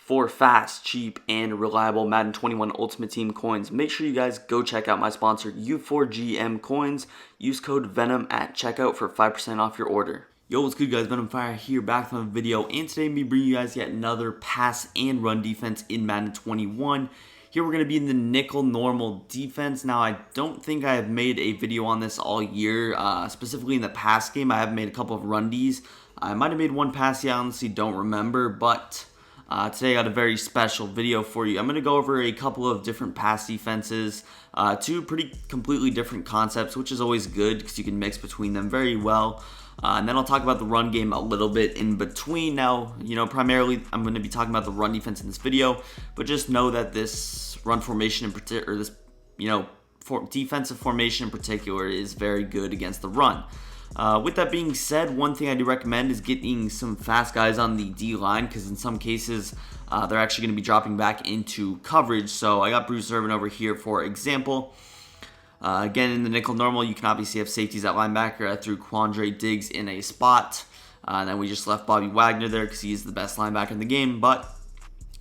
For fast, cheap, and reliable Madden 21 Ultimate Team coins, make sure you guys go check out my sponsor U4GM Coins. Use code VENM at checkout for 5% off your order. Yo, what's good guys, Venom Fire here, back with another video, and today I'm going to be bringing you guys yet another pass and run defense in Madden 21. Here we're going to be in the nickel normal defense. Now, I don't think I have made a video on this all year, specifically in the pass game. I have made a couple of run Ds. I might have made one pass, I honestly don't remember, but today I got a very special video for you. I'm going to go over a couple of different pass defenses, two pretty completely different concepts, which is always good because you can mix between them very well. And then I'll talk about the run game a little bit in between. Now, primarily I'm going to be talking about the run defense in this video, but just know that this run formation in particular, or this, defensive formation in particular is very good against the run. With that being said, one thing I do recommend is getting some fast guys on the D-line, because in some cases they're actually going to be dropping back into coverage. So I got Bruce Irvin over here, for example. Again, in the nickel normal, you can obviously have safeties at linebacker. I threw Quandre Diggs in a spot. And then we just left Bobby Wagner there because he's the best linebacker in the game. But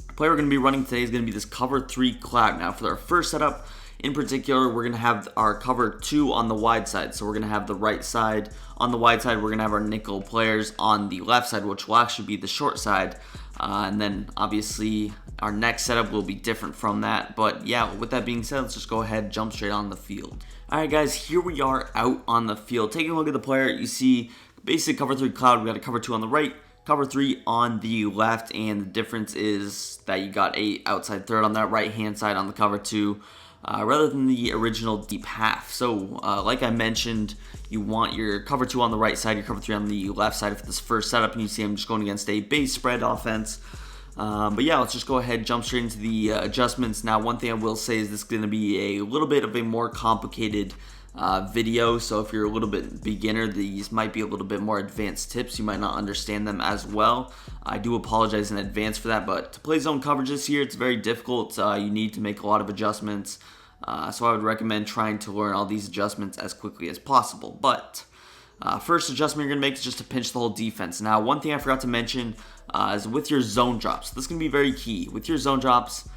the player we're going to be running today is going to be this cover 3 cloud. Now, for our first setup, in particular, we're going to have our cover 2 on the wide side. So we're going to have the right side on the wide side. We're going to have our nickel players on the left side, which will actually be the short side. And then, obviously, our next setup will be different from that. But yeah, with that being said, let's just go ahead and jump straight on the field. Alright guys, here we are out on the field. Taking a look at the player, you see basic cover 3 cloud. We got a cover 2 on the right, cover 3 on the left. And the difference is that you got a outside third on that right hand side on the cover 2. Rather than the original deep half. So, like I mentioned, you want your cover 2 on the right side, your cover 3 on the left side for this first setup, and you see I'm just going against a base spread offense. But yeah, let's just go ahead and jump straight into the adjustments. Now, one thing I will say is this is going to be a little bit of a more complicated video, so if you're a little bit beginner, these might be a little bit more advanced tips. You might not understand them as well. I do apologize in advance for that, but to play zone coverage this year, it's very difficult. You need to make a lot of adjustments, so I would recommend trying to learn all these adjustments as quickly as possible. But first adjustment you're going to make is just to pinch the whole defense. Now, one thing I forgot to mention is with your zone drops. This is going to be very key. With your zone drops,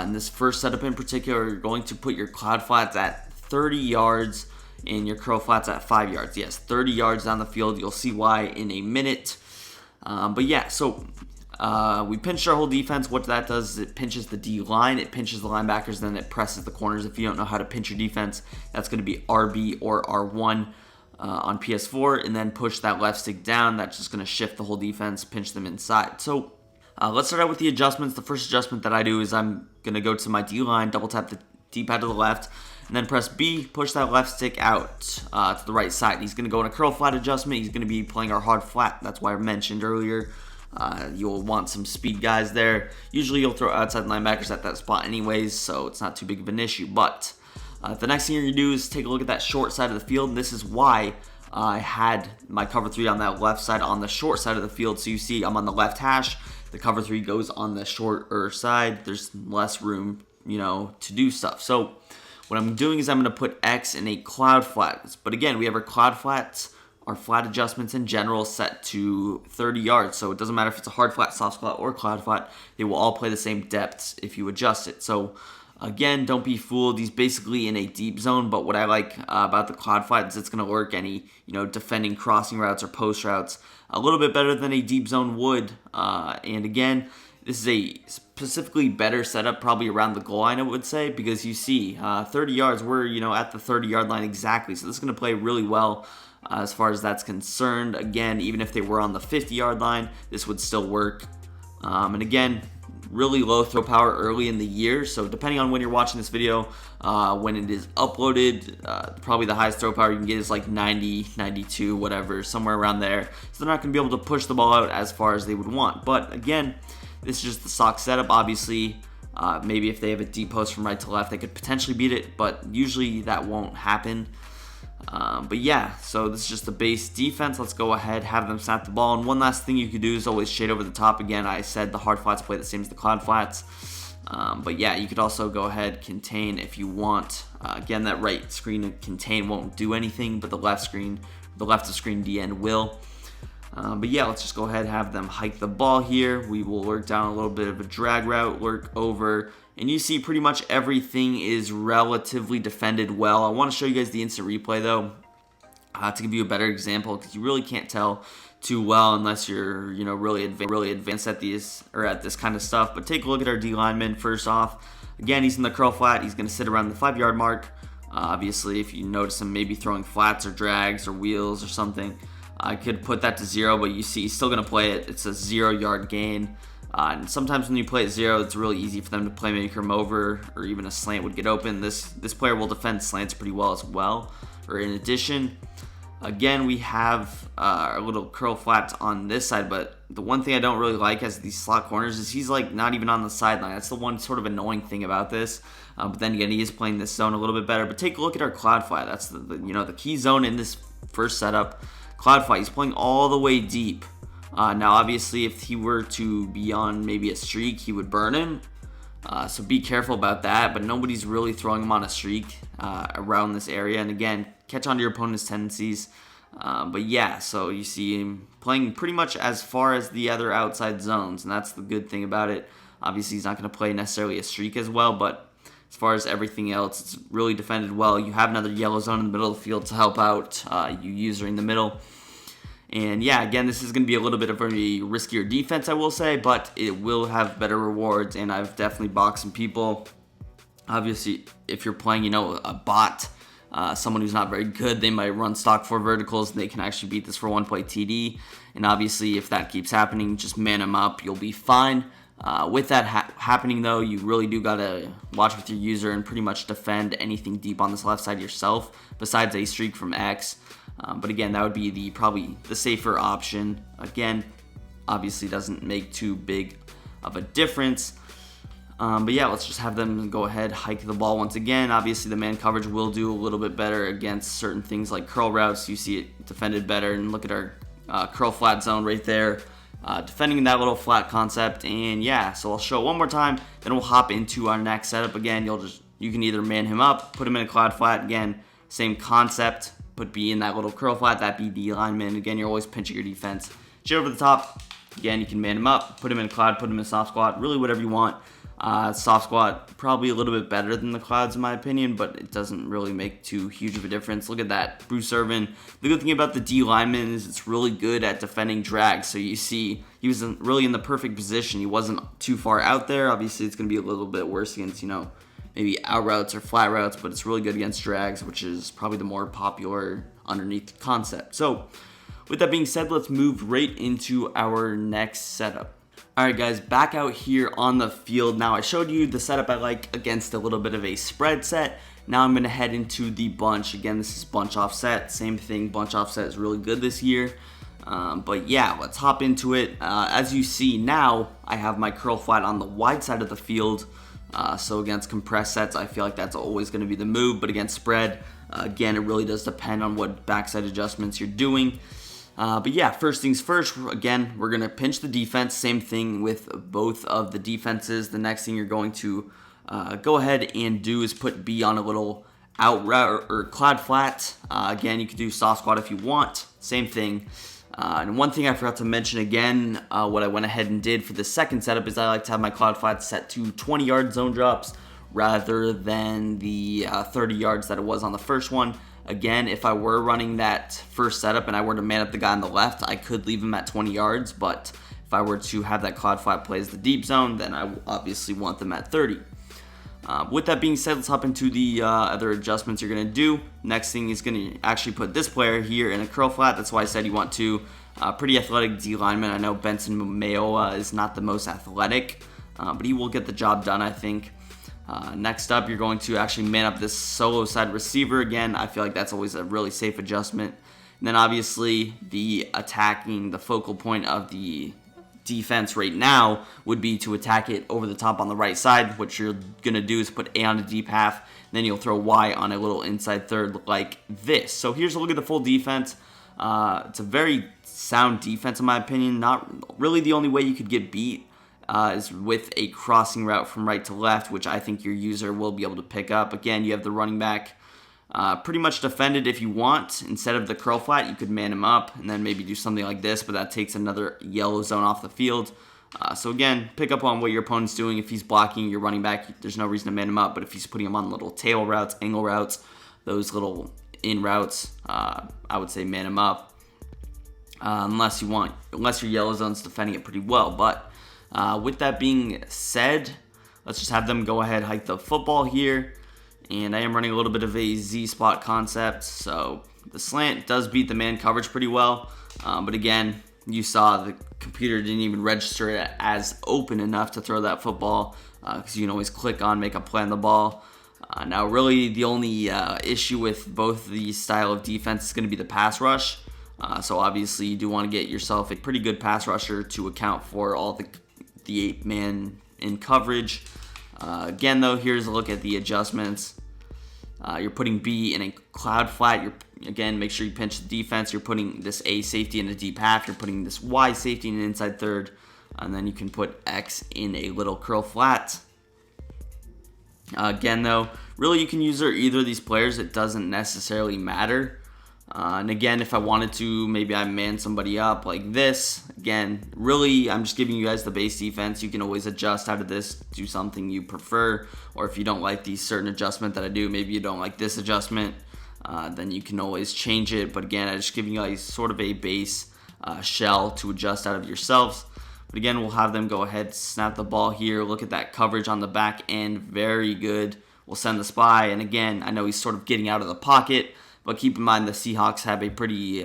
in this first setup in particular, you're going to put your cloud flats at 30 yards and your curl flats at 5 yards. Yes, 30 yards down the field. You'll see why in a minute. But yeah, so we pinched our whole defense. What that does is it pinches the D line, it pinches the linebackers, then it presses the corners. If you don't know how to pinch your defense, that's going to be RB or R1 on PS4, and then push that left stick down. That's just going to shift the whole defense, pinch them inside. So let's start out with the adjustments. The first adjustment that I do is I'm going to go to my D line, double tap the D-pad to the left, and then press B, push that left stick out to the right side. He's going to go in a curl flat adjustment. He's going to be playing our hard flat. That's why I mentioned earlier. You'll want some speed guys there. Usually you'll throw outside linebackers at that spot anyways, so it's not too big of an issue. But the next thing you're going to do is take a look at that short side of the field. And this is why I had my cover 3 on that left side on the short side of the field. So you see I'm on the left hash. The cover 3 goes on the shorter side. There's less room, to do stuff. So what I'm doing is I'm going to put X in a cloud flat. But again, we have our cloud flats, our flat adjustments in general set to 30 yards. So it doesn't matter if it's a hard flat, soft flat, or cloud flat. They will all play the same depths if you adjust it. So again, don't be fooled. He's basically in a deep zone, but what I like about the cloud flat is it's going to work any, defending crossing routes or post routes a little bit better than a deep zone would. And again, this is a specifically better setup probably around the goal line, I would say, because you see 30 yards, we're, at the 30-yard line exactly. So this is going to play really well as far as that's concerned. Again, even if they were on the 50-yard line, this would still work. And again, really low throw power early in the year, so depending on when you're watching this video, when it is uploaded, probably the highest throw power you can get is like 90, 92, whatever, somewhere around there. So they're not going to be able to push the ball out as far as they would want. But again, this is just the stock setup. Obviously, maybe if they have a deep post from right to left, they could potentially beat it, but usually that won't happen. But yeah, so this is just the base defense. Let's go ahead, have them snap the ball. And one last thing you could do is always shade over the top. Again, I said the hard flats play the same as the cloud flats. But yeah, you could also go ahead, contain if you want. Again, that right screen contain won't do anything, but the left of screen DN will. But yeah, let's just go ahead and have them hike the ball here. We will work down a little bit of a drag route, work over, and you see pretty much everything is relatively defended well. I want to show you guys the instant replay though, to give you a better example, because you really can't tell too well unless you're, really advanced at these or at this kind of stuff. But take a look at our D lineman first off. Again, he's in the curl flat. He's going to sit around the 5-yard mark. Obviously, if you notice him maybe throwing flats or drags or wheels or something, I could put that to 0, but you see he's still going to play it. It's a 0-yard gain. And sometimes when you play at 0, it's really easy for them to playmaker him over, or even a slant would get open. This player will defend slants pretty well as well. Or in addition, again, we have our little curl flats on this side, but the one thing I don't really like as these slot corners is he's like not even on the sideline. That's the one sort of annoying thing about this. But then again, he is playing this zone a little bit better. But take a look at our cloud flat. That's the key zone in this first setup. Cloud flat, he's playing all the way deep. Now, obviously, if he were to be on maybe a streak, he would burn him. So be careful about that. But nobody's really throwing him on a streak around this area. And again, catch on to your opponent's tendencies. But yeah, so you see him playing pretty much as far as the other outside zones. And that's the good thing about it. Obviously, he's not going to play necessarily a streak as well. But as far as everything else, it's really defended well. You have another yellow zone in the middle of the field to help out you user in the middle. And yeah, again, this is going to be a little bit of a riskier defense, I will say, but it will have better rewards, and I've definitely boxed some people. Obviously, if you're playing, a bot, someone who's not very good, they might run stock 4 verticals, and they can actually beat this for 1-play TD. And obviously, if that keeps happening, just man them up, you'll be fine. With that happening, though, you really do got to watch with your user and pretty much defend anything deep on this left side yourself, besides a streak from X. But again, that would be probably the safer option. Again, obviously doesn't make too big of a difference. But yeah, let's just have them go ahead, hike the ball once again. Obviously, the man coverage will do a little bit better against certain things like curl routes. You see it defended better. And look at our curl flat zone right there. Defending that little flat concept. And yeah, so I'll show it one more time. Then we'll hop into our next setup. Again, you can either man him up, put him in a cloud flat. Again, same concept. Put B in that little curl flat, that be D lineman. Again, you're always pinching your defense. Jet over the top. Again, you can man him up, put him in a cloud, put him in a soft squat, really whatever you want. Soft squat, probably a little bit better than the clouds in my opinion, but it doesn't really make too huge of a difference. Look at that, Bruce Irvin. The good thing about the D lineman is it's really good at defending drags. So you see, he was really in the perfect position. He wasn't too far out there. Obviously, it's going to be a little bit worse against, maybe out routes or flat routes, but it's really good against drags, which is probably the more popular underneath concept. So with that being said, let's move right into our next setup. All right, guys, back out here on the field. Now, I showed you the setup I like against a little bit of a spread set. Now I'm going to head into the bunch. Again, this is bunch offset. Same thing, bunch offset is really good this year. But yeah, let's hop into it. As you see now, I have my curl flat on the wide side of the field. So against compressed sets, I feel like that's always going to be the move. But against spread, again, it really does depend on what backside adjustments you're doing. But yeah, first things first, again, we're going to pinch the defense. Same thing with both of the defenses. The next thing you're going to go ahead and do is put B on a little out route or cloud flat. Again, you can do soft squat if you want. Same thing. And one thing I forgot to mention again, what I went ahead and did for the second setup is I like to have my cloud flats set to 20-yard zone drops rather than the 30 yards that it was on the first one. Again, if I were running that first setup and I were to man up the guy on the left, I could leave him at 20 yards, but if I were to have that cloud flat play as the deep zone, then I obviously want them at 30. With that being said, let's hop into the other adjustments you're going to do. Next thing is going to actually put this player here in a curl flat. That's why I said you want two pretty athletic D linemen. I know Benson Mayowa is not the most athletic, but he will get the job done, I think. Next up, you're going to actually man up this solo side receiver. Again, I feel like that's always a really safe adjustment. And then obviously the focal point of the defense right now would be to attack it over the top on the right side. What you're going to do is put A on the deep half, and then you'll throw Y on a little inside third like this. So here's a look at the full defense. It's a very sound defense in my opinion. Not really the only way you could get beat is with a crossing route from right to left, which I think your user will be able to pick up. Again, you have the running back Pretty much defend it if you want. Instead of the curl flat, you could man him up and then maybe do something like this, but that takes another yellow zone off the field. So again, pick up on what your opponent's doing. If he's blocking your running back, there's no reason to man him up, but if he's putting him on little tail routes, angle routes, those little in routes, I would say man him up. Unless your yellow zone's defending it pretty well. But with that being said, let's just have them go ahead, hike the football here. And I am running a little bit of a Z-spot concept, so the slant does beat the man coverage pretty well. But again, you saw the computer didn't even register it as open enough to throw that football, because you can always click on make a play on the ball. Now really the only issue with both the style of defense is going to be the pass rush. So obviously you do want to get yourself a pretty good pass rusher to account for all the 8-man in coverage. Again though, here's a look at the adjustments. You're putting B in a cloud flat. Again, make sure you pinch the defense. You're putting this A safety in a deep half. You're putting this Y safety in an inside third. And then you can put X in a little curl flat. Again though, really you can use either of these players. It doesn't necessarily matter. And again, if I wanted to, maybe I man somebody up like this. Again, really, I'm just giving you guys the base defense. You can always adjust out of this, do something you prefer. Or if you don't like these certain adjustment that I do, maybe you don't like this adjustment, then you can always change it. But again, I'm just giving you guys sort of a base shell to adjust out of yourselves. But again, we'll have them go ahead, snap the ball here. Look at that coverage on the back end. Very good. We'll send the spy. And again, I know he's sort of getting out of the pocket. But keep in mind the Seahawks have a pretty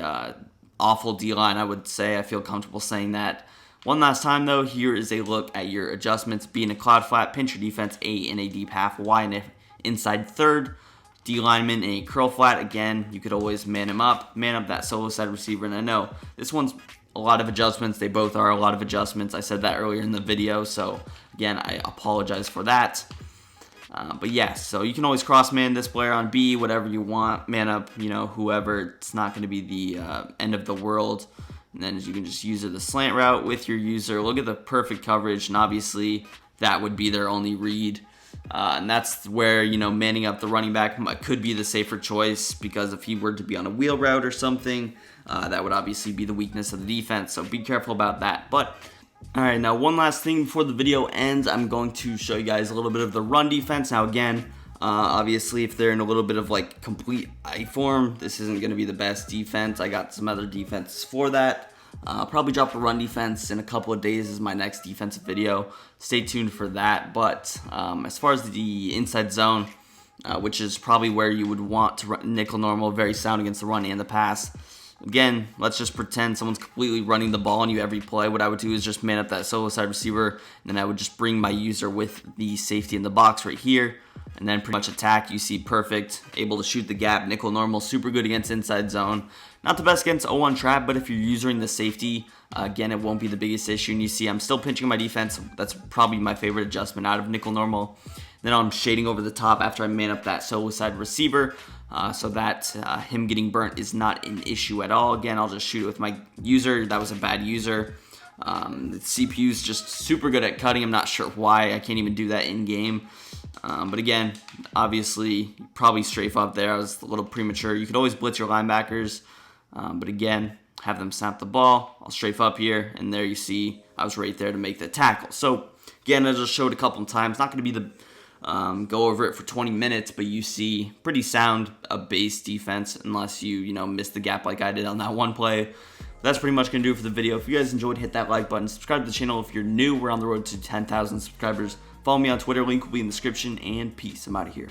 awful D-line, I would say. I feel comfortable saying that. One last time, though, here is a look at your adjustments. B in a cloud flat, pinch your defense. A in a deep half, Y in a inside third. D lineman in a curl flat. Again, you could always man him up. Man up that solo side receiver. And I know this one's a lot of adjustments. They both are a lot of adjustments. I said that earlier in the video. So, again, I apologize for that. But yes, so you can always cross-man this player on B, whatever you want. Man up, whoever. It's not going to be the end of the world. And then you can just use the slant route with your user. Look at the perfect coverage, and obviously that would be their only read. And that's where, manning up the running back could be the safer choice, because if he were to be on a wheel route or something, that would obviously be the weakness of the defense. So be careful about that. But alright, now one last thing before the video ends, I'm going to show you guys a little bit of the run defense. Now again, obviously if they're in a little bit of like complete I form, this isn't going to be the best defense. I got some other defenses for that. I'll probably drop a run defense in a couple of days as my next defensive video. Stay tuned for that. But as far as the inside zone, which is probably where you would want to run nickel normal, very sound against the run and the pass. Again, let's just pretend someone's completely running the ball on you every play. What I would do is just man up that solo side receiver, and then I would just bring my user with the safety in the box right here, and then pretty much attack. You see perfect, able to shoot the gap, nickel normal, super good against inside zone. Not the best against 0-1 trap, but if you're using the safety, again, it won't be the biggest issue. And you see I'm still pinching my defense. That's probably my favorite adjustment out of nickel normal. Then I'm shading over the top after I man up that solo side receiver. So that him getting burnt is not an issue at all. Again, I'll just shoot it with my user. That was a bad user. The CPU's just super good at cutting. I'm not sure why. I can't even do that in game. But again, obviously, probably strafe up there. I was a little premature. You could always blitz your linebackers. But again, have them snap the ball. I'll strafe up here. And there you see I was right there to make the tackle. So again, I just showed a couple of times. Not going to be the go over it for 20 minutes, but you see pretty sound base defense unless you miss the gap like I did on that one play. That's pretty much going to do it for the video. If you guys enjoyed, hit that like button. Subscribe to the channel if you're new. We're on the road to 10,000 subscribers. Follow me on Twitter. Link will be in the description. And peace. I'm out of here.